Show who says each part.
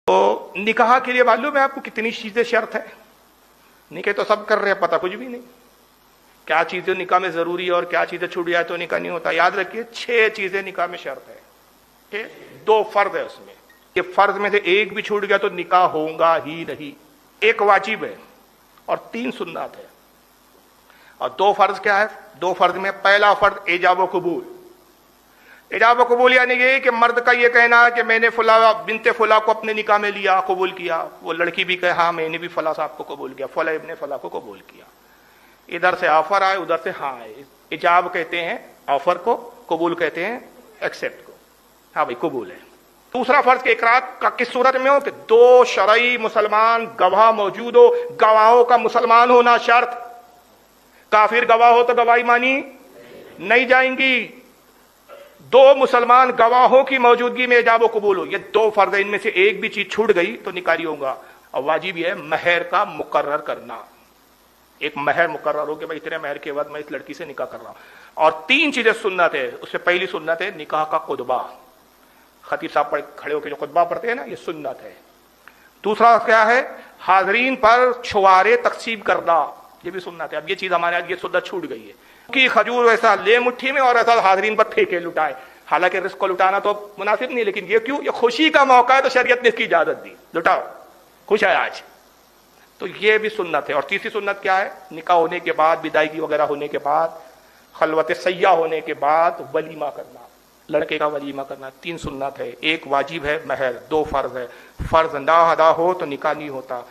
Speaker 1: تو نکاح کے لیے معلوم ہے آپ کو کتنی چیزیں شرط ہے؟ نکاح تو سب کر رہے ہیں، پتہ کچھ بھی نہیں کیا چیزیں نکاح میں ضروری ہے اور کیا چیزیں چھوٹ جائے تو نکاح نہیں ہوتا. یاد رکھیے 6 چیزیں نکاح میں شرط ہے، 2 فرض ہے اس میں. یہ فرض میں سے ایک بھی چھوٹ گیا تو نکاح ہوگا ہی نہیں. ایک واجب ہے اور 3 سنت ہے. اور 2 فرض کیا ہے؟ 2 فرض میں پہلا فرض ایجاب و قبول. ایجاب و قبول یعنی یہ کہ مرد کا یہ کہنا ہے کہ میں نے فلاں بنت فلاں کو اپنے نکاح میں لیا، قبول کیا. وہ لڑکی بھی کہے ہاں میں نے بھی فلاں صاحب کو قبول کیا، فلاں ابن فلاں کو قبول کیا. ادھر سے آفر آئے ادھر سے ہاں آئے. ایجاب کہتے ہیں آفر کو، قبول کہتے ہیں ایکسپٹ کو. ہاں بھائی قبول ہے. دوسرا فرض کہ اقرار کا کس صورت میں ہو کہ 2 شرعی مسلمان گواہ موجود ہو. گواہوں کا مسلمان ہونا شرط. کافر گواہ ہو تو گواہی مانی نہیں جائیں گی. 2 مسلمان گواہوں کی موجودگی میں ایجاب و قبول ہو. یہ 2 فرض ہیں، ان میں سے ایک بھی چیز چھوٹ گئی تو نکاح نہیں ہوگا. اور واجب یہ ہے مہر کا مقرر کرنا. ایک مہر مقرر ہو کہ میں اتنے مہر کے بعد میں اس لڑکی سے نکاح کر رہا ہوں. اور 3 چیزیں سنت ہے. اس سے پہلی سنت ہے نکاح کا خطبہ. خطیب صاحب کھڑے ہو کے جو خطبہ پڑھتے ہیں نا، یہ سنت ہے. دوسرا کیا ہے؟ حاضرین پر چھوارے تقسیم کرنا، یہ بھی سنت ہے. اب یہ چیز ہمارے یہاں یہ سنت چھوٹ گئی ہے کہ کھجور ایسا لے مٹھی میں اور ایسا حاضرین پر پھینکے لٹائے. حالانکہ رزق کو لٹانا تو مناسب نہیں، لیکن یہ کیوں؟ یہ خوشی کا موقع ہے تو شریعت نے اس کی اجازت دی، لٹاؤ خوش ہے آج. تو یہ بھی سنت ہے. اور تیسری سنت کیا ہے؟ نکاح ہونے کے بعد، بداعیگی وغیرہ ہونے کے بعد، خلوت سیاح ہونے کے بعد ولیمہ کرنا، لڑکے کا ولیمہ کرنا. 3 سنت ہے. ایک واجب ہے مہر، 2 فرض ہے. فرض نہ ادا ہو تو نکاح نہیں ہوتا.